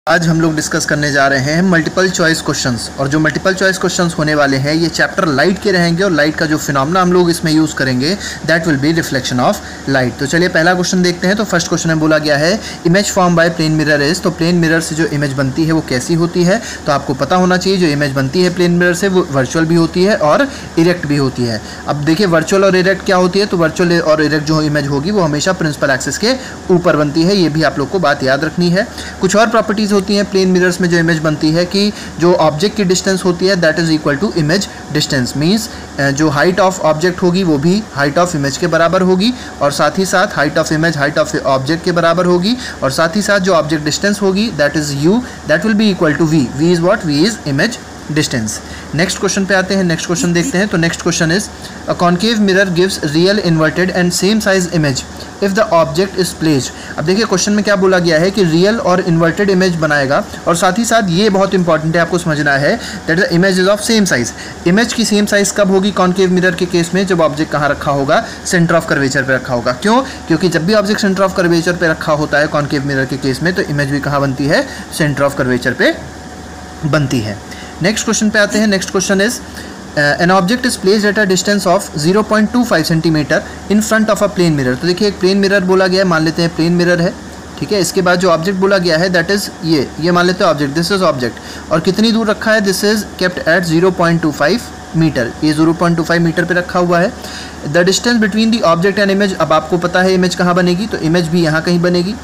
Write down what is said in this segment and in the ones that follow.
आज हम लोग डिस्कस करने जा रहे हैं मल्टीपल चॉइस क्वेश्चंस। और जो मल्टीपल चॉइस क्वेश्चंस होने वाले हैं ये चैप्टर लाइट के रहेंगे और लाइट का जो फिनोमेना हम लोग इसमें यूज़ करेंगे that will B reflection of light. तो चलिए पहला क्वेश्चन देखते हैं। तो फर्स्ट क्वेश्चन में बोला गया है image form by plane mirror is. तो प्लेन मिरर से जो इमेज बनती है वो कैसी होती है, तो आपको पता होना चाहिए जो इमेज बनती है प्लेन मिरर से वो वर्चुअल भी होती है और इरेक्ट भी होती है। अब देखिए वर्चुअल और इरेक्ट क्या होती है, तो वर्चुअल और इरेक्ट जो इमेज होगी वो हमेशा प्रिंसिपल एक्सिस के ऊपर बनती है। ये भी आप लोग को बात याद रखनी है। कुछ और प्रॉपर्टीज़ होती हैं प्लेन मिरर में जो इमेज बनती है कि जो ऑब्जेक्ट की डिस्टेंस होती है that is equal to image distance. Means जो हाइट ऑफ ऑब्जेक्ट होगी वो भी हाइट ऑफ इमेज के बराबर होगी और साथ ही साथ height of image height of object के बराबर होगी और साथ ही साथ जो ऑब्जेक्ट डिस्टेंस होगी that is U, that will be equal to V. V is what, V is image distance. Next question पे आते हैं। नेक्स्ट क्वेश्चन देखते हैं। तो next question is a concave mirror gives real inverted and same size image if the object is placed. अब देखिए question में क्या बोला गया है कि रियल और इन्वर्टेड इमेज बनाएगा और साथ ही साथ ये बहुत इंपॉर्टेंट है आपको समझना है that the image is of same size. Image की सेम साइज कब होगी कॉन्केव मिरर के केस में, जब ऑब्जेक्ट कहाँ रखा होगा, सेंटर ऑफ कर्वेचर पे रखा होगा। क्यों? क्योंकि जब भी ऑब्जेक्ट सेंटर ऑफ कर्वेचर पे रखा होता है कॉन्केव मिरर के केस में तो इमेज भी कहाँ बनती है, सेंटर ऑफ कर्वेचर पे बनती है। नेक्स्ट क्वेश्चन पे आते हैं। Next question is an object is placed at a distance of 0.25 centimetre in front of a plane mirror. तो देखिए एक प्लेन मिरर बोला गया है, मान लेते हैं प्लेन मिरर है, ठीक है। इसके बाद जो ऑब्जेक्ट बोला गया है दैट इज ये मान लेते हैं ऑब्जेक्ट, दिस इज ऑब्जेक्ट और कितनी दूर रखा है, this is kept at 0.25 metre. ये 0.25 मीटर पे रखा हुआ है। The distance between the object and image, अब आपको पता है इमेज कहाँ बनेगी, तो इमेज भी यहाँ कहीं बनेगी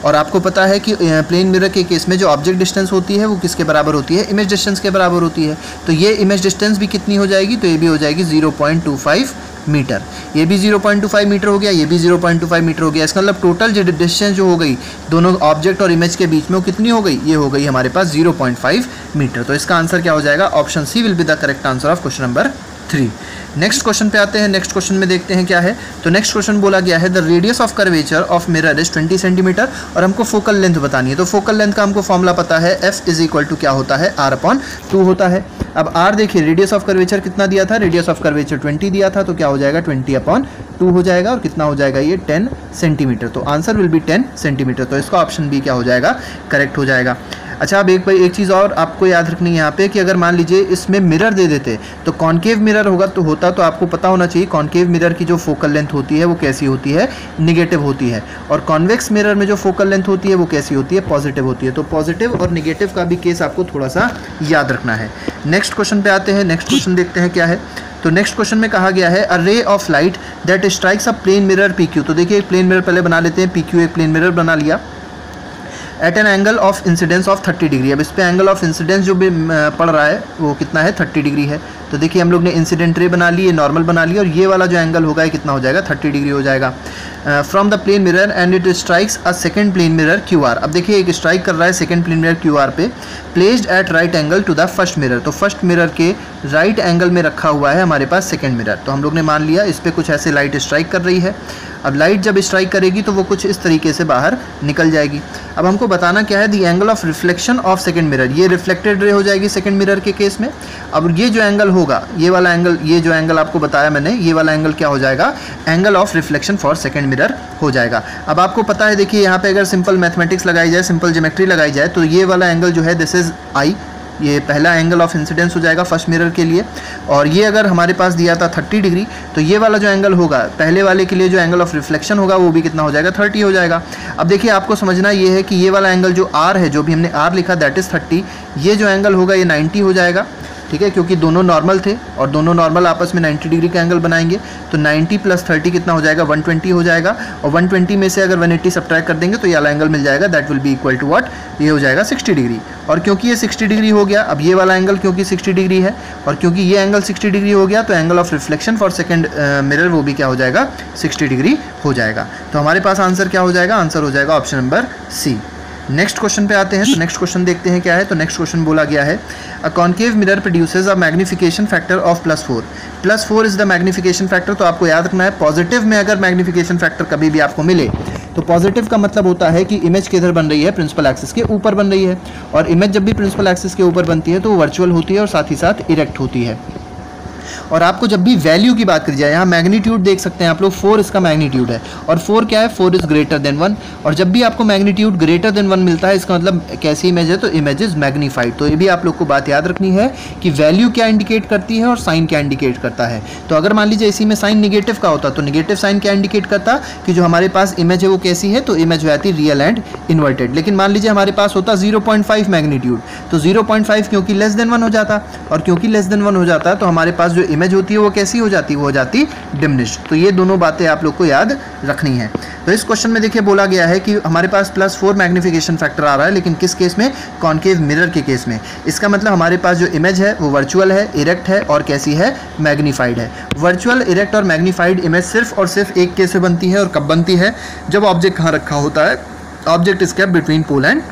और आपको पता है कि प्लेन मिरर के केस में जो ऑब्जेक्ट डिस्टेंस होती है वो किसके बराबर होती है, इमेज डिस्टेंस के बराबर होती है। तो ये इमेज डिस्टेंस भी कितनी हो जाएगी, तो ये भी हो जाएगी 0.25 मीटर। ये भी 0.25 मीटर हो गया, ये भी 0.25 मीटर हो गया। इसका मतलब टोटल जो डिस्टेंस जो हो गई दोनों ऑब्जेक्ट और इमेज के बीच में वो कितनी हो गई, ये हो गई हमारे पास 0.5 मीटर। तो इसका आंसर क्या हो जाएगा, option C will be the correct answer of question number 3। Next question पे आते हैं। नेक्स्ट क्वेश्चन में देखते हैं क्या है। तो नेक्स्ट क्वेश्चन बोला गया है the radius of curvature of mirror is 20 centimetre और हमको फोकल लेंथ बतानी है। तो फोकल लेंथ का हमको फॉर्मूला पता है, एफ इज इक्वल टू क्या होता है, r/2 होता है। अब r देखिए रेडियस ऑफ कर्वेचर कितना दिया था, रेडियस ऑफ कर्वेचर 20 दिया था, तो क्या हो जाएगा 20/2 हो जाएगा और कितना हो जाएगा ये 10 सेंटीमीटर। तो आंसर विल बी 10 सेंटीमीटर। तो इसका ऑप्शन बी क्या हो जाएगा, करेक्ट हो जाएगा। अच्छा अब एक चीज़ और आपको याद रखनी है यहाँ पे कि अगर मान लीजिए इसमें मिरर दे देते तो कॉन्केव मिरर होगा तो आपको पता होना चाहिए कॉन्केव मिरर की जो फोकल लेंथ होती है वो कैसी होती है, निगेटिव होती है। और कॉन्वेक्स मिरर में जो फोकल लेंथ होती है वो कैसी होती है, पॉजिटिव होती है। तो पॉजिटिव और निगेटिव का भी केस आपको थोड़ा सा याद रखना है। नेक्स्ट क्वेश्चन पे आते हैं। नेक्स्ट क्वेश्चन देखते हैं क्या है। तो नेक्स्ट क्वेश्चन में कहा गया है a ray of light that strikes a plane mirror PQ। तो देखिए एक प्लेन मिरर पहले बना लेते हैं, PQ एक प्लेन मिरर बना लिया at an angle of incidence of 30 degree. अब इस पे एंगल ऑफ इंसिडेंस जो भी पड़ रहा है वो कितना है, 30 डिग्री है। तो देखिए हम लोग ने इंसिडेंट रे बना ली, नॉर्मल बना लिया और ये वाला जो एंगल होगा ये कितना हो जाएगा, 30 डिग्री हो जाएगा from the plane mirror and it strikes a second plane mirror QR। अब देखिए एक स्ट्राइक कर रहा है सेकंड प्लेन मिरर QR पे, placed at right angle to the first mirror. तो फर्स्ट मिरर के राइट एंगल में रखा हुआ है हमारे पास सेकंड मिरर। तो हम लोग ने मान लिया इस पर कुछ ऐसे लाइट स्ट्राइक कर रही है। अब लाइट जब स्ट्राइक करेगी तो वो कुछ इस तरीके से बाहर निकल जाएगी। अब हमको बताना क्या है, the angle of reflection of second mirror. ये रिफ्लेक्टेड रे हो जाएगी सेकंड मिरर के केस में। अब ये जो एंगल होगा, ये वाला एंगल, ये जो एंगल आपको बताया मैंने, ये वाला एंगल क्या हो जाएगा, angle of reflection for second mirror हो जाएगा। अब आपको पता है देखिए यहाँ पे अगर सिंपल मैथमेटिक्स लगाई जाए, सिंपल ज्योमेट्री लगाई जाए तो ये वाला एंगल जो है दिस इज I, ये पहला एंगल ऑफ इंसिडेंस हो जाएगा फर्स्ट मिरर के लिए। और ये अगर हमारे पास दिया था 30 डिग्री तो ये वाला जो एंगल होगा पहले वाले के लिए जो एंगल ऑफ रिफ्लेक्शन होगा वो भी कितना हो जाएगा, 30 हो जाएगा। अब देखिए आपको समझना ये है कि ये वाला एंगल जो R है, जो भी हमने R लिखा दैट इज़ 30, ये जो एंगल होगा ये 90 हो जाएगा, ठीक है, क्योंकि दोनों नॉर्मल थे और दोनों नॉर्मल आपस में 90 डिग्री का एंगल बनाएंगे। तो 90 + 30 कितना हो जाएगा, 120 हो जाएगा और 120 में से अगर 180 सब्ट्रैक्ट कर देंगे तो ये वाला एंगल मिल जाएगा, that will be equal to what, ये हो जाएगा 60 डिग्री। और क्योंकि ये 60 डिग्री हो गया, अब ये वाला एंगल क्योंकि 60 डिग्री है और क्योंकि ये एंगल 60 डिग्री हो गया तो angle of reflection for second mirror वो भी क्या हो जाएगा, 60 डिग्री हो जाएगा। तो हमारे पास आंसर क्या हो जाएगा, आंसर हो जाएगा option number C. Next question पे आते हैं। तो नेक्स्ट क्वेश्चन देखते हैं क्या है। तो नेक्स्ट क्वेश्चन बोला गया है अ concave mirror produces a magnification factor of +4। +4 is the magnification factor. तो आपको याद रखना है पॉजिटिव में अगर मैग्निफिकेशन फैक्टर कभी भी आपको मिले तो पॉजिटिव का मतलब होता है कि इमेज किधर बन रही है, प्रिंसिपल एक्सिस के ऊपर बन रही है। और इमेज जब भी प्रिंसिपल एक्सिस के ऊपर बनती है तो वो वर्चुअल होती है और साथ ही साथ इरेक्ट होती है। और आपको जब भी वैल्यू की बात करी जाए, यहाँ मैग्नीट्यूड देख सकते हैं आप लोग, 4 इसका मैग्नीट्यूड है और 4 क्या है, 4 इज ग्रेटर देन 1। और जब भी आपको मैग्नीट्यूड ग्रेटर देन 1 मिलता है इसका मतलब कैसी इमेज है, तो इमेज इज मैग्नीफाइड। तो ये भी आप लोग को बात याद रखनी है कि वैल्यू क्या इंडिकेट करती है और साइन क्या इंडिकेट करता है। तो अगर मान लीजिए इसी में साइन निगेटिव का होता तो निगेटिव साइन क्या इंडिकेट करता कि जो हमारे पास इमेज है वो कैसी है, तो इमेज हो जाती रियल एंड इन्वर्टेड। लेकिन मान लीजिए हमारे पास होता 0.5 मैग्नीट्यूड, तो 0.5 क्योंकि लेस देन 1 हो जाता, और क्योंकि लेस देन 1 हो जाता है तो हमारे पास जो इमेज होती है वो कैसी हो जाती, वो हो जाती डिमिनिश्ड। तो ये दोनों बातें आप लोग को याद रखनी है। तो इस क्वेश्चन में देखिए बोला गया है कि हमारे पास +4 मैग्निफिकेशन फैक्टर आ रहा है, लेकिन किस केस में, कॉन्केव मिरर के केस में। इसका मतलब हमारे पास जो इमेज है वो वर्चुअल है, इरेक्ट है और कैसी है, मैग्नीफाइड है। वर्चुअल, इरेक्ट और मैग्नीफाइड इमेज सिर्फ और सिर्फ एक केस में बनती है, और कब बनती है, जब ऑब्जेक्ट कहाँ रखा होता है, object is kept between pole and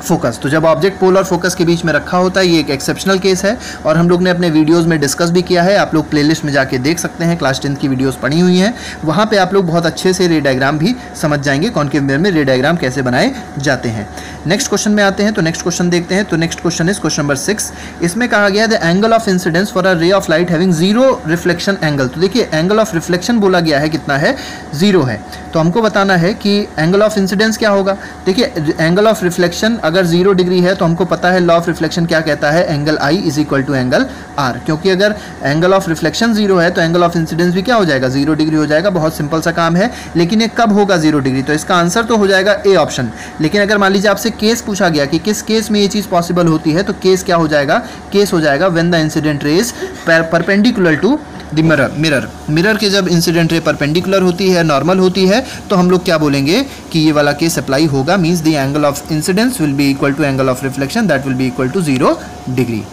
focus. तो जब ऑब्जेक्ट पोल और फोकस के बीच में रखा होता है, ये एक एक्सेप्शनल केस है और हम लोग ने अपने वीडियोस में डिस्कस भी किया है। आप लोग प्लेलिस्ट में जाके देख सकते हैं, क्लास 10 की वीडियोस पड़ी हुई हैं, वहाँ पे आप लोग बहुत अच्छे से रे डायग्राम भी समझ जाएंगे, कॉन्केव मिरर में रे डायग्राम कैसे बनाए जाते हैं। नेक्स्ट क्वेश्चन में आते हैं, तो नेक्स्ट क्वेश्चन देखते हैं। तो next question is question number 6। इसमें कहा गया the angle of incidence for a ray of light having 0 reflection angle. तो देखिए एंगल ऑफ रिफ्लेक्शन बोला गया है कितना है, 0 है। तो हमको बताना है कि एंगल ऑफ इंसिडेंस क्या होगा। देखिए एंगल ऑफ रिफ्लेक्शन अगर 0 डिग्री है तो हमको पता है लॉ ऑफ रिफ्लेक्शन क्या कहता है, angle I is equal to angle R। क्योंकि अगर एंगल ऑफ रिफ्लेक्शन 0 है तो एंगल ऑफ इंसिडेंस भी क्या हो जाएगा, 0 डिग्री हो जाएगा। बहुत सिंपल सा काम है, लेकिन ये कब होगा 0 डिग्री, तो इसका आंसर तो हो जाएगा ए ऑप्शन। लेकिन अगर मान लीजिए आपसे केस पूछा गया कि किस केस में ये चीज़ पॉसिबल होती है, तो केस क्या हो जाएगा, केस हो जाएगा when the incident ray is perpendicular to the mirror के जब इंसिडेंट रे परपेंडिकुलर होती है, नॉर्मल होती है, तो हम लोग क्या बोलेंगे कि ये वाला केस अप्लाई होगा, means the angle of incidence will be equal to angle of reflection, that will be equal to 0 degree.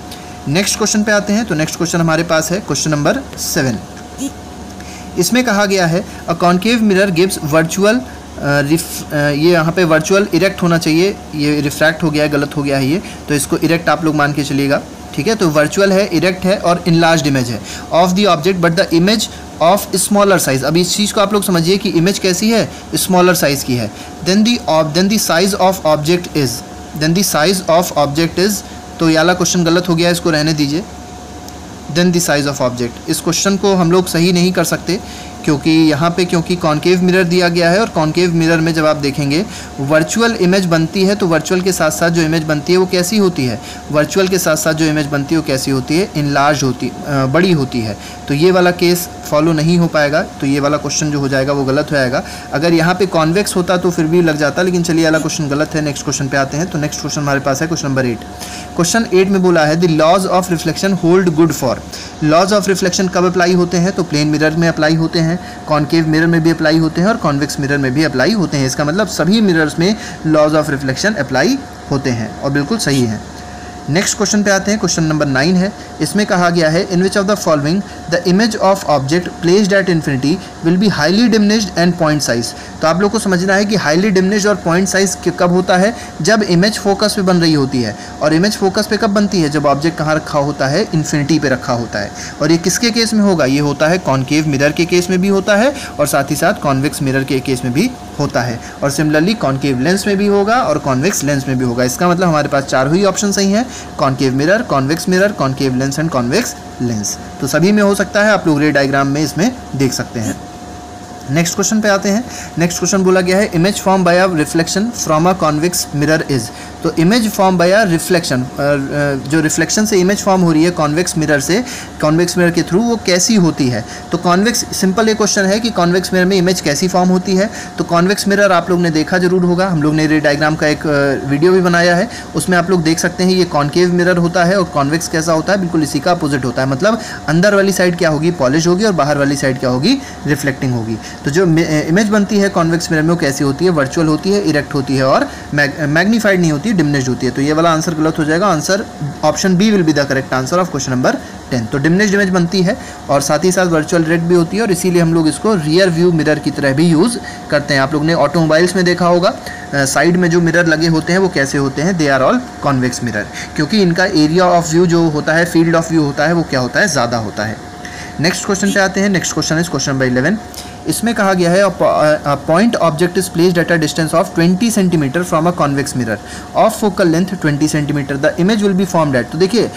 Next question पे आते हैं। तो नेक्स्ट क्वेश्चन हमारे पास है क्वेश्चन नंबर 7। इसमें कहा गया है अ कॉन्केव मिरर गिव्स वर्चुअल ये यहाँ पे वर्चुअल इरेक्ट होना चाहिए, ये रिफ्रैक्ट हो गया है, गलत हो गया है ये, तो इसको इरेक्ट आप लोग मान के चलिएगा, ठीक है। तो वर्चुअल है, इरेक्ट है और इनलार्ज्ड इमेज है of the object but the image of smaller size. अब इस चीज़ को आप लोग समझिए कि इमेज कैसी है, स्मॉलर साइज की है। Then the size of object is, तो ये वाला क्वेश्चन गलत हो गया, इसको रहने दीजिए। Then the size of object, इस क्वेश्चन को हम लोग सही नहीं कर सकते क्योंकि यहाँ पे क्योंकि कॉन्केव मिरर दिया गया है, और कॉन्केव मिरर में जब आप देखेंगे वर्चुअल इमेज बनती है, तो वर्चुअल के साथ साथ जो इमेज बनती है वो कैसी होती है, वर्चुअल के साथ साथ जो इमेज बनती है वो कैसी होती है, इनलार्ज होती, बड़ी होती है। तो ये वाला केस फॉलो नहीं हो पाएगा, तो ये वाला क्वेश्चन जो हो जाएगा वो गलत हो जाएगा। अगर यहाँ पे कॉन्वेक्स होता तो फिर भी लग जाता, लेकिन चलिए वाला क्वेश्चन गलत है। नेक्स्ट क्वेश्चन पे आते हैं। तो नेक्स्ट क्वेश्चन हमारे पास है क्वेश्चन नंबर 8। क्वेश्चन 8 में बोला है the laws of reflection hold good for. Laws of reflection कब अप्लाई होते हैं, तो प्लेन मिरर में अप्लाई होते हैं, कॉन्केव मिरर में भी अप्लाई होते हैं और कॉन्वेक्स मिरर में भी अप्लाई होते हैं। इसका मतलब सभी मिरर्स में लॉज ऑफ रिफ्लेक्शन अप्लाई होते हैं और बिल्कुल सही है। नेक्स्ट क्वेश्चन पे आते हैं। क्वेश्चन नंबर 9 है। इसमें कहा गया है in which of the following the image of object placed at infinity will be highly diminished and point size. तो आप लोग को समझना है कि हाईली डिमिनिश्ड और पॉइंट साइज कब होता है, जब इमेज फोकस पे बन रही होती है। और इमेज फोकस पे कब बनती है, जब ऑब्जेक्ट कहाँ रखा होता है, इन्फिनिटी पे रखा होता है। और ये किसके केस में होगा, ये होता है कॉन्केव मिरर के केस में भी होता है और साथ ही साथ कॉन्वेक्स मिरर के केस में भी होता है। और सिमिलरली कॉन्केव लेंस में भी होगा और कॉन्वेक्स लेंस में भी होगा। इसका मतलब हमारे पास चारों ही ऑप्शन सही हैं, concave mirror, convex mirror, concave lens and convex lens. तो सभी में हो सकता है, आप लोग रे डायग्राम में इसमें देख सकते हैं। नेक्स्ट क्वेश्चन पे आते हैं। नेक्स्ट क्वेश्चन बोला गया है image form by a reflection from a convex mirror is. तो image form by a reflection, जो रिफ्लेक्शन से इमेज फॉर्म हो रही है कॉन्वेक्स मिरर से, कॉन्वेक्स मिरर के थ्रू, वो कैसी होती है। तो कॉन्वेक्स, सिंपल ये क्वेश्चन है कि कॉन्वेक्स मिरर में इमेज कैसी फॉर्म होती है। तो कॉन्वेक्स मिरर आप लोग ने देखा जरूर होगा, हम लोग ने रे डायग्राम का एक वीडियो भी बनाया है, उसमें आप लोग देख सकते हैं ये कॉन्केव मिरर होता है और कॉन्वेक्स कैसा होता है, बिल्कुल इसी का अपोजिट होता है। मतलब अंदर वाली साइड क्या होगी, पॉलिश होगी और बाहर वाली साइड क्या होगी, रिफ्लेक्टिंग होगी। तो जो इमेज बनती है कॉन्वेक्स मिरर में वो कैसी होती है, वर्चुअल होती है, इरेक्ट होती है और मैग्नीफाइड नहीं होती है, डिमिनिश्ड होती है। तो ये वाला आंसर गलत हो जाएगा। Answer option B will be the correct answer of question number 10। तो डिमिनिश्ड इमेज बनती है और साथ ही साथ वर्चुअल इरेक्ट भी होती है और इसीलिए हम लोग इसको रियर व्यू मिरर की तरह भी यूज़ करते हैं। आप लोग ने ऑटोमोबाइल्स में देखा होगा, साइड में जो मिरर लगे होते हैं वो कैसे होते हैं, they are all convex mirror, क्योंकि इनका एरिया ऑफ व्यू जो होता है, फील्ड ऑफ व्यू होता है, वो क्या होता है, ज़्यादा होता है। नेक्स्ट क्वेश्चन पे आते हैं। Next question is question number 11। इसमें कहा गया है point object is placed at a distance of 20 centimetre from a convex mirror of focal length 20 centimetre, the image will be formed at. तो देखिए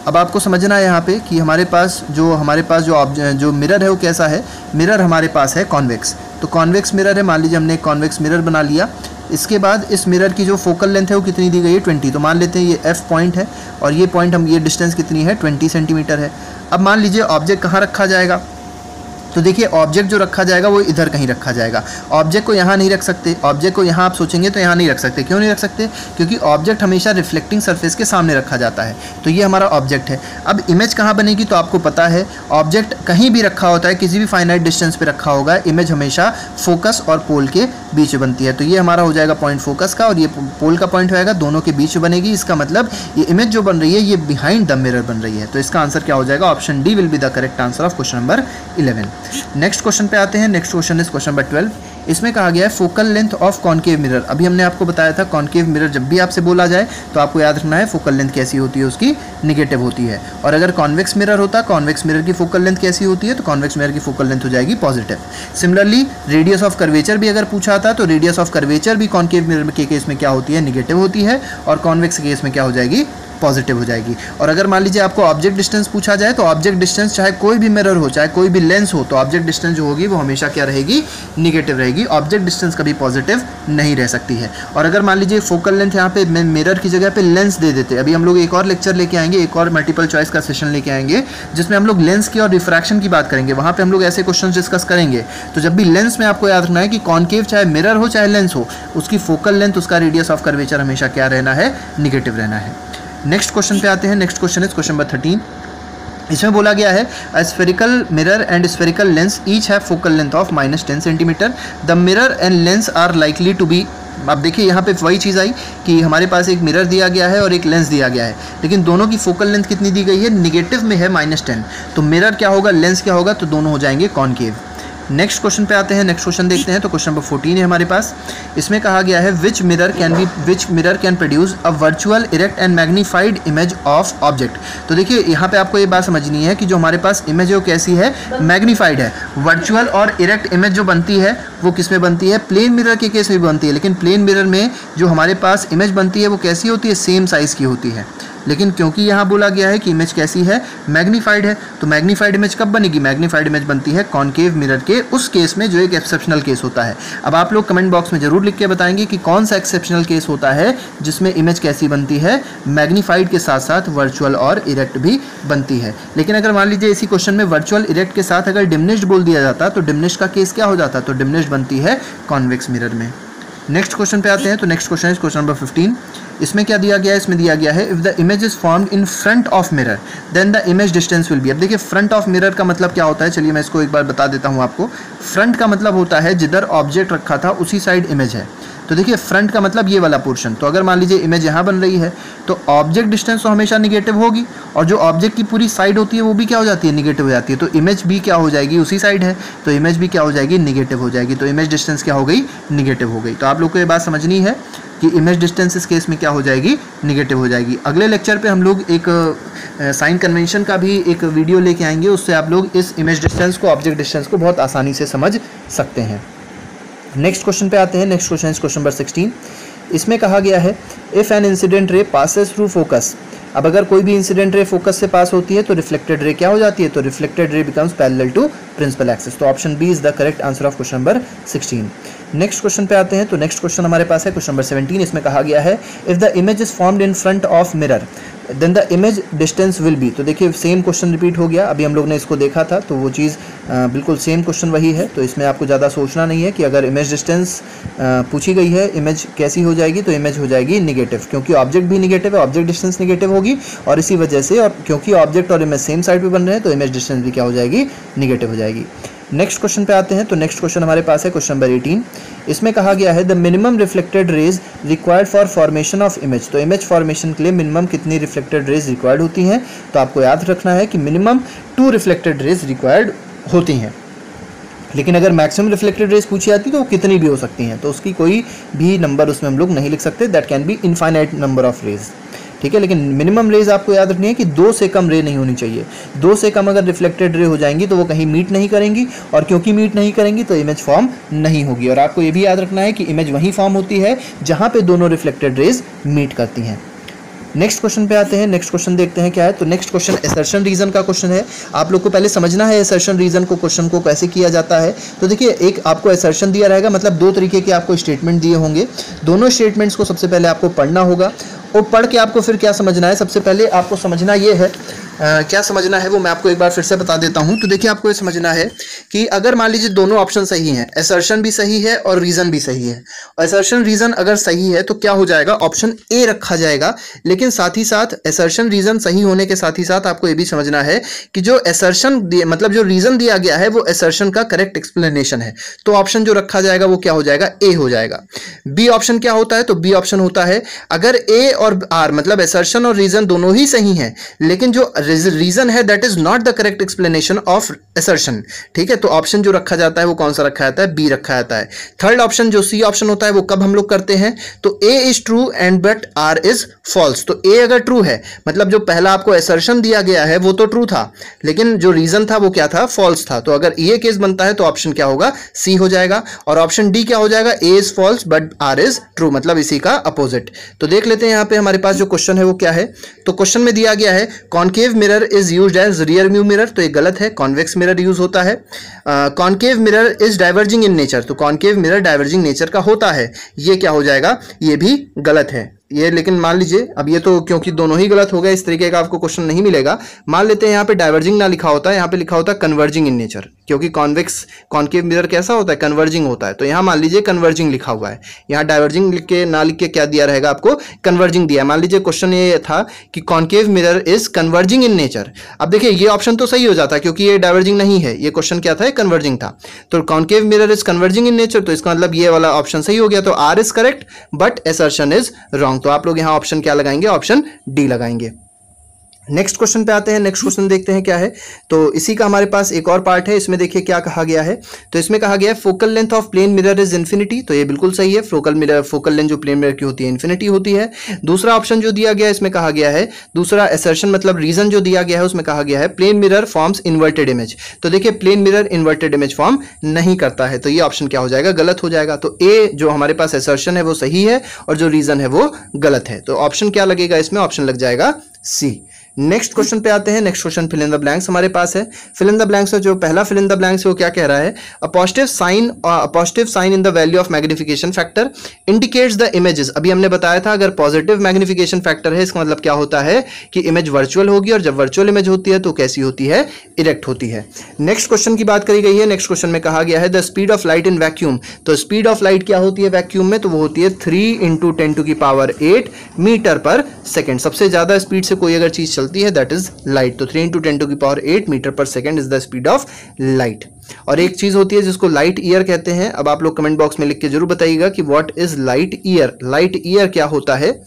अब आपको समझना है यहाँ पे कि हमारे पास जो मिरर है वो कैसा है। मिरर हमारे पास है कॉन्वेक्स, तो कॉन्वेक्स मिरर है। मान लीजिए हमने एक कॉन्वेक्स मिरर बना लिया। इसके बाद इस मिरर की जो फोकल लेंथ है वो कितनी दी गई है 20। तो मान लेते हैं ये एफ पॉइंट है और ये पॉइंट ये डिस्टेंस कितनी है 20 सेंटीमीटर है। अब मान लीजिए ऑब्जेक्ट कहाँ रखा जाएगा, तो देखिए ऑब्जेक्ट जो रखा जाएगा वो इधर कहीं रखा जाएगा। ऑब्जेक्ट को यहाँ नहीं रख सकते, ऑब्जेक्ट को यहाँ आप सोचेंगे तो यहाँ नहीं रख सकते। क्यों नहीं रख सकते? क्योंकि ऑब्जेक्ट हमेशा रिफ्लेक्टिंग सरफेस के सामने रखा जाता है। तो ये हमारा ऑब्जेक्ट है। अब इमेज कहाँ बनेगी, तो आपको पता है ऑब्जेक्ट कहीं भी रखा होता है, किसी भी फाइनाइट डिस्टेंस पे रखा होगा, इमेज हमेशा फोकस और पोल के बीच में बनती है। तो ये हमारा हो जाएगा पॉइंट फोकस का और ये पोल का पॉइंट होगा, दोनों के बीच में बनेगी। इसका मतलब ये इमेज जो बन रही है ये बिहाइंड द मिरर बन रही है। तो इसका आंसर क्या हो जाएगा, option D will be the correct answer of question number 11। Next question पे आते हैं। Next question is question number 12। इसमें कहा गया है focal length of concave mirror. अभी हमने आपको बताया था कॉनकेव मिरर जब भी आपसे बोला जाए तो आपको याद रखना है फोकल लेंथ कैसी होती है, उसकी निगेटिव होती है। और अगर कॉन्वेक्स मिरर होता, कॉन्वेक्स मिरर की फोकल लेंथ कैसी होती है, तो कॉन्वेक्स मिरर की फोकल लेंथ हो जाएगी positive. Similarly radius of curvature भी अगर पूछा था तो रेडियस ऑफ कर्वेचर भी कॉनकेव मिरर के केस में क्या होती है, निगेटिव होती है, और कॉन्वेक्स के केस में क्या हो जाएगी, पॉजिटिव हो जाएगी। और अगर मान लीजिए आपको ऑब्जेक्ट डिस्टेंस पूछा जाए तो ऑब्जेक्ट डिस्टेंस चाहे कोई भी मिरर हो, चाहे कोई भी लेंस हो, तो ऑब्जेक्ट डिस्टेंस जो होगी वो हमेशा क्या रहेगी, निगेटिव रहेगी। ऑब्जेक्ट डिस्टेंस कभी पॉजिटिव नहीं रह सकती है। और अगर मान लीजिए फोकल लेंथ यहाँ पे मिरर की जगह पे लेंस दे देते, अभी हम लोग एक और लेक्चर लेके आएंगे, एक और मल्टीपल चॉइस का सेशन लेके आएंगे जिसमें हम लोग लेंस की और रिफ्रैक्शन की बात करेंगे। वहाँ पे हम लोग ऐसे क्वेश्चन डिस्कस करेंगे। तो जब भी लेंस में आपको याद रखना है कि कॉनकेव चाहे मिरर हो चाहे लेंस हो, उसकी फोकल लेंथ, उसका रेडियस ऑफ कर्वेचर हमेशा क्या रहना है, निगेटिव रहना है। नेक्स्ट क्वेश्चन पे आते हैं। Next question is question number 13। इसमें बोला गया है a spherical mirror and spherical lens each have focal length of -10 centimetre. The mirror and lens are likely to be. अब देखिए यहाँ पे वही चीज़ आई कि हमारे पास एक मिरर दिया गया है और एक लेंस दिया गया है, लेकिन दोनों की फोकल लेंथ कितनी दी गई है, निगेटिव में है -10। तो मिरर क्या होगा, लेंस क्या होगा, तो दोनों हो जाएंगे कॉनकेव। नेक्स्ट क्वेश्चन पे आते हैं। नेक्स्ट क्वेश्चन देखते हैं। तो क्वेश्चन नंबर 14 है हमारे पास। इसमें कहा गया है विच mirror can produce a virtual erect and magnified image of object. तो देखिए यहाँ पे आपको ये बात समझनी है कि जो हमारे पास इमेज है वो कैसी है, मैग्नीफाइड है। वर्चुअल और इरेक्ट इमेज जो बनती है वो किस में बनती है, प्लेन मिरर के केस में बनती है। लेकिन प्लेन मिरर में जो हमारे पास इमेज बनती है वो कैसी होती है, सेम साइज़ की होती है। लेकिन क्योंकि यहाँ बोला गया है कि इमेज कैसी है, मैग्नीफाइड है, तो मैग्नीफाइड इमेज कब बनेगी, मैग्नीफाइड इमेज बनती है कॉनकेव मिरर के उस केस में जो एक एक्सेप्शनल केस होता है। अब आप लोग कमेंट बॉक्स में जरूर लिख के बताएंगे कि कौन सा एक्सेप्शनल केस होता है जिसमें इमेज कैसी बनती है, मैग्नीफाइड के साथ साथ वर्चुअल और इरेक्ट भी बनती है। लेकिन अगर मान लीजिए इसी क्वेश्चन में वर्चुअल इरेक्ट के साथ अगर डिमिनिश्ड बोल दिया जाता तो डिमिनिश्ड का केस क्या हो जाता, तो डिमिनिश्ड बनती है कॉन्वेक्स मिरर में। नेक्स्ट क्वेश्चन पे आते हैं। तो नेक्स्ट क्वेश्चन है क्वेश्चन नंबर 15। इसमें क्या दिया गया है, इसमें दिया गया है if the image is formed in front of mirror then the image distance will be. अब देखिए फ्रंट ऑफ मिरर का मतलब क्या होता है, चलिए मैं इसको एक बार बता देता हूँ आपको। फ्रंट का मतलब होता है जिधर ऑब्जेक्ट रखा था उसी साइड इमेज है। तो देखिए फ्रंट का मतलब ये वाला पोर्शन। तो अगर मान लीजिए इमेज यहाँ बन रही है तो ऑब्जेक्ट डिस्टेंस तो हमेशा निगेटिव होगी और जो ऑब्जेक्ट की पूरी साइड होती है वो भी क्या हो जाती है, निगेटिव हो जाती है। तो इमेज भी क्या हो जाएगी, उसी साइड है तो इमेज भी क्या हो जाएगी, निगेटिव हो जाएगी। तो इमेज डिस्टेंस क्या हो गई, निगेटिव हो गई। तो आप लोग को ये बात समझनी है कि इमेज डिस्टेंस इस केस में क्या हो जाएगी, निगेटिव हो जाएगी। अगले लेक्चर पे हम लोग एक साइन कन्वेंशन का भी एक वीडियो लेके आएंगे, उससे आप लोग इस इमेज डिस्टेंस को, ऑब्जेक्ट डिस्टेंस को बहुत आसानी से समझ सकते हैं। नेक्स्ट क्वेश्चन पे आते हैं। Next question is question number 16। इसमें कहा गया है if an incident ray passes through focus. अब अगर कोई भी इंसिडेंट रे फोकस से पास होती है तो रिफ्लेक्टेड रे क्या हो जाती है, तो reflected ray becomes parallel to principal axis. तो option B is the correct answer of question number 16। Next question पे आते हैं। तो नेक्स्ट क्वेश्चन हमारे पास है क्वेश्चन नंबर 17। इसमें कहा गया है if the image is formed in front of mirror then the image distance will be. तो देखिए सेम क्वेश्चन रिपीट हो गया, अभी हम लोग ने इसको देखा था तो वो चीज़ बिल्कुल सेम क्वेश्चन वही है। तो इसमें आपको ज़्यादा सोचना नहीं है कि अगर इमेज डिस्टेंस पूछी गई है, इमेज कैसी हो जाएगी, तो इमेज हो जाएगी निगेटिव, क्योंकि ऑब्जेक्ट भी निगेटिव है, ऑब्जेक्ट डिस्टेंस निगेटिव होगी और इसी वजह से, और क्योंकि ऑब्जेक्ट और इमेज सेम साइड पे बन रहे हैं तो इमेज डिस्टेंस भी क्या हो जाएगी, निगेटिव हो जाएगी। नेक्स्ट क्वेश्चन पे आते हैं। तो नेक्स्ट क्वेश्चन हमारे पास है क्वेश्चन नंबर 18। इसमें कहा गया है the minimum reflected raise required for formation of image. तो इमेज फॉर्मेशन के लिए मिनिमम कितनी रिफ्लेक्टेड रेज रिक्वायर्ड होती हैं, तो आपको याद रखना है कि मिनिमम 2 रिफ्लेक्टेड रेज रिक्वायर्ड होती हैं। लेकिन अगर मैक्सिमम रिफ्लेक्टेड रेज पूछी जाती तो वो कितनी भी हो सकती हैं, तो उसकी कोई भी नंबर उसमें हम लोग नहीं लिख सकते, that can be infinite number of rays, ठीक है। लेकिन मिनिमम रेज आपको याद रखनी है कि 2 से कम रे नहीं होनी चाहिए। 2 से कम अगर रिफ्लेक्टेड रे हो जाएंगी तो वो कहीं मीट नहीं करेंगी, और क्योंकि मीट नहीं करेंगी तो इमेज फॉर्म नहीं होगी। और आपको ये भी याद रखना है कि इमेज वहीं फॉर्म होती है जहाँ पे दोनों रिफ्लेक्टेड रेज मीट करती हैं। नेक्स्ट क्वेश्चन पे आते हैं। नेक्स्ट क्वेश्चन देखते हैं क्या है। तो नेक्स्ट क्वेश्चन असर्शन रीजन का क्वेश्चन है। आप लोग को पहले समझना है असर्शन रीजन को, क्वेश्चन को कैसे किया जाता है। तो देखिए, एक आपको असर्शन दिया रहेगा, मतलब दो तरीके के आपको स्टेटमेंट दिए होंगे। दोनों स्टेटमेंट्स को सबसे पहले आपको पढ़ना होगा और पढ़ के आपको फिर क्या समझना है, सबसे पहले आपको समझना ये है, क्या समझना है वो मैं आपको एक बार फिर से बता देता हूं। तो देखिए, आपको ये समझना है कि अगर मान लीजिए दोनों ऑप्शन सही हैं, असर्शन भी सही है और रीजन भी सही है, असर्शन रीजन अगर सही है तो क्या हो जाएगा, ऑप्शन ए रखा जाएगा। लेकिन साथ ही साथ असर्शन रीजन सही होने के साथ ही साथ आपको ये भी समझना है कि जो असर्शन मतलब जो रीजन दिया गया है वो असर्शन का करेक्ट एक्सप्लेनेशन है, तो ऑप्शन जो रखा जाएगा वो क्या हो जाएगा, ए हो जाएगा। बी ऑप्शन क्या होता है, तो बी ऑप्शन होता है अगर ए और आर मतलब असर्शन और रीजन दोनों ही सही हैं, लेकिन जो रीजन है that is not the correct explanation of assertion, ठीक है, तो ऑप्शन जो रखा जाता है वो कौन सा रखा जाता है, बी रखा जाता है। थर्ड ऑप्शन जो सी ऑप्शन होता है वो कब हम लोग करते हैं, तो A is true and but R is false. तो ए अगर ट्रू है, मतलब जो पहला आपको असर्शन दिया गया है वो तो ट्रू था, लेकिन जो रीजन था वो क्या था, फॉल्स था। तो अगर ये केस बनता है तो ऑप्शन क्या होगा, सी हो जाएगा। और ऑप्शन डी क्या हो जाएगा, A is false but R is true, मतलब इसी का अपोजिट। तो देख लेते हैं यहाँ पे हमारे पास जो क्वेश्चन है वो क्या है। तो क्वेश्चन में दिया गया है concave mirror is used as rear view mirror, तो ये गलत है, कॉन्वेक्स मिरर यूज होता है। Concave mirror is diverging in nature, तो कॉनकेव मिरर डाइवर्जिंग नेचर का होता है, ये क्या हो जाएगा, ये भी गलत है ये। लेकिन मान लीजिए, अब ये तो क्योंकि दोनों ही गलत हो गए, इस तरीके का आपको क्वेश्चन नहीं मिलेगा। मान लेते हैं यहाँ पे डाइवर्जिंग ना लिखा होता है, यहाँ पे लिखा होता है कन्वर्जिंग इन नेचर, क्योंकि कॉन्वेक्स कॉनकेव मिरर कैसा होता है, कन्वर्जिंग होता है। तो यहाँ मान लीजिए कन्वर्जिंग लिखा हुआ है, यहाँ डाइवर्जिंग लिख के ना लिख के क्या दिया रहेगा आपको, कन्वर्जिंग दिया। मान लीजिए क्वेश्चन ये था कि concave mirror is converging in nature. अब देखिए ये ऑप्शन तो सही हो जाता है क्योंकि ये डाइवर्जिंग नहीं है, ये क्वेश्चन क्या था, कन्वर्जिंग था। तो concave mirror is converging in nature, तो इसका मतलब ये वाला ऑप्शन सही हो गया। तो R is correct but assertion is wrong. तो आप लोग यहाँ ऑप्शन क्या लगाएंगे, ऑप्शन डी लगाएंगे। नेक्स्ट क्वेश्चन पे आते हैं। नेक्स्ट क्वेश्चन देखते हैं क्या है। तो इसी का हमारे पास एक और पार्ट है, इसमें देखिए क्या कहा गया है। तो इसमें कहा गया है focal length of plane mirror is infinity, तो ये बिल्कुल सही है, फोकल लेंथ जो प्लेन मिरर की होती है इन्फिनिटी होती है। दूसरा ऑप्शन जो दिया गया है इसमें कहा गया है, दूसरा असर्शन मतलब रीजन जो दिया गया है उसमें कहा गया है plane mirror forms inverted image. तो देखिए plane mirror inverted image form नहीं करता है, तो ये ऑप्शन क्या हो जाएगा, गलत हो जाएगा। तो ए जो हमारे पास असर्शन है वो सही है और जो रीजन है वो गलत है। तो ऑप्शन क्या लगेगा इसमें, ऑप्शन लग जाएगा सी। नेक्स्ट क्वेश्चन पे आते हैं। Next question fill in the blanks हमारे पास है। फिल इन द ब्लैंक्स में जो पहला फिल इन द ब्लैंक्स है वो क्या कह रहा है, a positive sign in the value of magnification factor indicates the images. अभी हमने बताया था अगर पॉजिटिव मैग्निफिकेशन फैक्टर है इसका मतलब क्या होता है कि इमेज वर्चुअल होगी, और जब वर्चुअल इमेज होती है तो कैसी होती है, इरेक्ट होती है। नेक्स्ट क्वेश्चन की बात करी गई है। नेक्स्ट क्वेश्चन में कहा गया है the speed of light in vacuum. तो स्पीड ऑफ लाइट क्या होती है वैक्यूम में, तो वो होती है 3 × 10⁸ मीटर पर सेकेंड। सबसे ज्यादा स्पीड से कोई अगर चीज चलती है दैट इज लाइट। तो 3 × 10⁸ मीटर पर second is the speed of light. और एक चीज होती है जिसको लाइट ईयर कहते हैं। अब आप लोग कमेंट बॉक्स में लिख के जरूर बताइएगा कि what is light year, light year क्या होता है।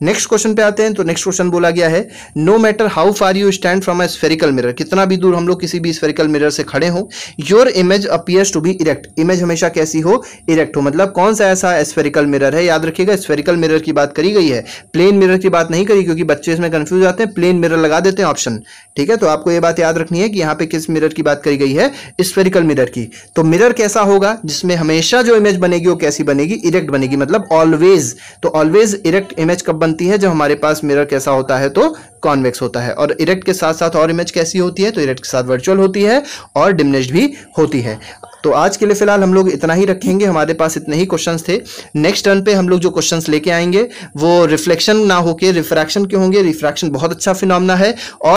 नेक्स्ट क्वेश्चन पे आते हैं। तो नेक्स्ट क्वेश्चन बोला गया है no matter how far you stand from a spherical mirror, कितना भी दूर हम लोग किसी भी स्फेरिकल मिरर से खड़े हो, your image appears to be erect, image हमेशा कैसी हो, इरेक्ट हो। मतलब कौन सा ऐसा स्फेरिकल मिरर है, याद रखिएगा स्फेरिकल मिरर की बात करी गई है, प्लेन मिरर की बात नहीं करी, क्योंकि बच्चे इसमें कंफ्यूज आते हैं, प्लेन मिरर लगा देते हैं ऑप्शन, ठीक है। तो आपको ये बात याद रखनी है कि यहाँ पे किस मिरर की बात करी गई है, स्फेरिकल मिरर की। तो मिरर कैसा होगा जिसमें हमेशा जो इमेज बनेगी वो कैसी बनेगी, इरेक्ट बनेगी, मतलब ऑलवेज। तो ऑलवेज इरेक्ट इमेज कब बनती है, जब हमारे पास मिरर कैसा होता है, तो कॉन्वेक्स होता है। और इरेक्ट के साथ साथ और इमेज कैसी होती है, तो इरेक्ट के साथ वर्चुअल होती है और डिमिनिश्ड भी होती है। तो आज के लिए फिलहाल हम लोग इतना ही रखेंगे, हमारे पास इतने ही क्वेश्चंस थे। नेक्स्ट टर्न पे हम लोग जो क्वेश्चंस लेके आएंगे वो रिफ्लेक्शन ना होके रिफ्रैक्शन के होंगे। रिफ्रैक्शन बहुत अच्छा फिनोमेना है और